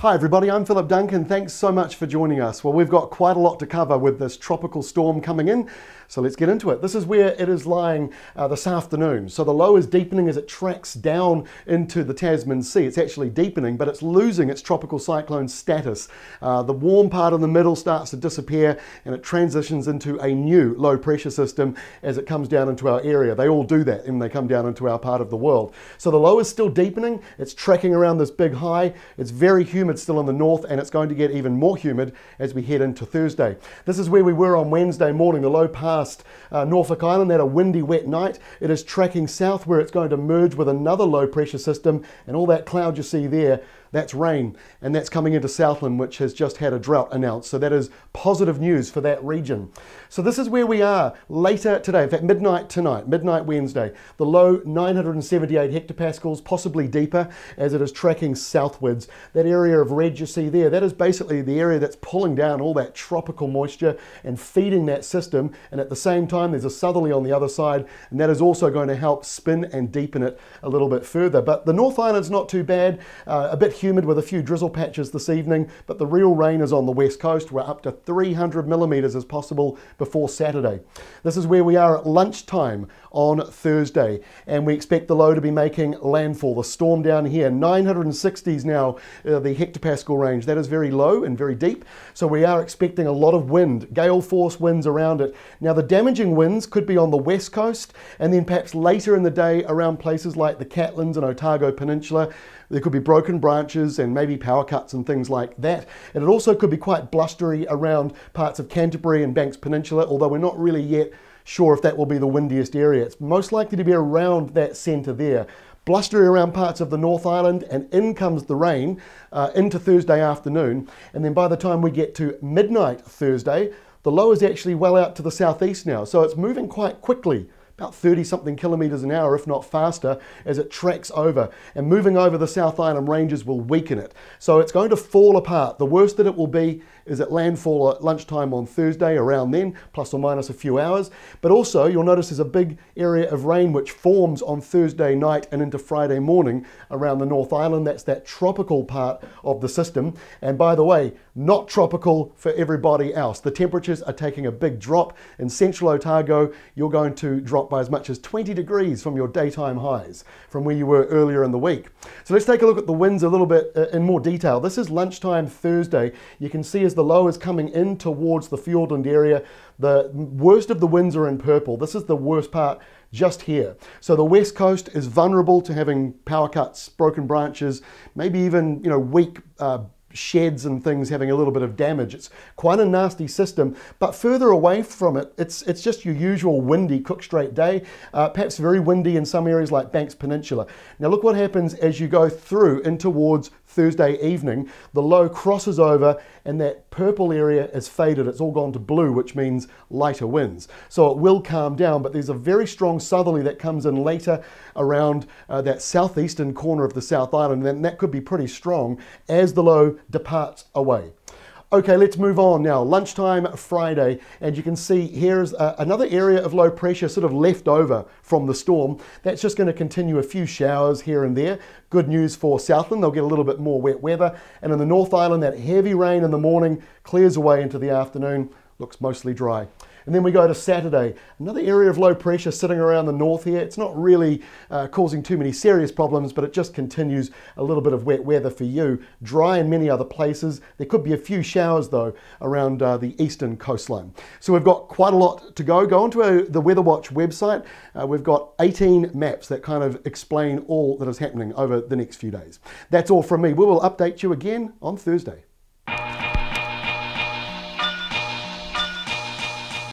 Hi everybody, I'm Philip Duncan. Thanks so much for joining us. Well, we've got quite a lot to cover with this tropical storm coming in, so let's get into it. This is where it is lying this afternoon. So the low is deepening as it tracks down into the Tasman Sea. It's actually deepening, but it's losing its tropical cyclone status. The warm part in the middle starts to disappear and it transitions into a new low pressure system as it comes down into our area. They all do that when they come down into our part of the world. So the low is still deepening. It's tracking around this big high. It's very humid still in the north, and it's going to get even more humid as we head into Thursday. This is where we were on Wednesday morning. The low passed Norfolk Island. They had a windy, wet night. It is tracking south where it's going to merge with another low pressure system, and all that cloud you see there, that's rain, and that's coming into Southland, which has just had a drought announced. So that is positive news for that region. So this is where we are later today, in fact midnight tonight, midnight Wednesday. The low 978 hectopascals, possibly deeper as it is tracking southwards. That area of red you see there, that is basically the area that's pulling down all that tropical moisture and feeding that system, and at the same time there's a southerly on the other side, and that is also going to help spin and deepen it a little bit further. But the North Island's not too bad, a bit humid with a few drizzle patches this evening, but the real rain is on the west coast, where up to 300 millimetres is possible before Saturday. This is where we are at lunchtime on Thursday, and we expect the low to be making landfall. The storm down here, 960s now, the hectopascal range. That is very low and very deep, so we are expecting a lot of wind, gale force winds around it. Now the damaging winds could be on the west coast, and then perhaps later in the day around places like the Catlins and Otago Peninsula. There could be broken branches and maybe power cuts and things like that. And it also could be quite blustery around parts of Canterbury and Banks Peninsula, although we're not really yet sure if that will be the windiest area. It's most likely to be around that centre there. Blustery around parts of the North Island, and in comes the rain into Thursday afternoon. And then by the time we get to midnight Thursday, the low is actually well out to the southeast now. So it's moving quite quickly, about 30-something kilometres an hour, if not faster, as it tracks over. And moving over the South Island ranges will weaken it. So it's going to fall apart. The worst that it will be is at landfall at lunchtime on Thursday, around then, plus or minus a few hours. But also, you'll notice there's a big area of rain which forms on Thursday night and into Friday morning around the North Island. That's that tropical part of the system. And by the way, not tropical for everybody else. The temperatures are taking a big drop. In Central Otago, you're going to drop by as much as 20 degrees from your daytime highs from where you were earlier in the week. So let's take a look at the winds a little bit in more detail. This is lunchtime Thursday. You can see as the low is coming in towards the Fiordland area, the worst of the winds are in purple. This is the worst part just here. So the west coast is vulnerable to having power cuts, broken branches, maybe even weak sheds and things having a little bit of damage. It's quite a nasty system, but further away from it, it's just your usual windy Cook Strait day, perhaps very windy in some areas like Banks Peninsula. Now look what happens as you go through in towards Thursday evening. The low crosses over and that purple area is faded. It's all gone to blue, which means lighter winds. So it will calm down, but there's a very strong southerly that comes in later around that southeastern corner of the South Island, and that could be pretty strong as the low departs away. Okay, let's move on now. Lunchtime Friday, and you can see here's another area of low pressure sort of left over from the storm. That's just going to continue a few showers here and there. Good news for Southland, they'll get a little bit more wet weather. And in the North Island, that heavy rain in the morning clears away into the afternoon, looks mostly dry. And then we go to Saturday, another area of low pressure sitting around the north here. It's not really causing too many serious problems, but it just continues a little bit of wet weather for you. Dry in many other places. There could be a few showers though around the eastern coastline. So we've got quite a lot to go. Go onto the Weather Watch website. We've got 18 maps that kind of explain all that is happening over the next few days. That's all from me. We will update you again on Thursday.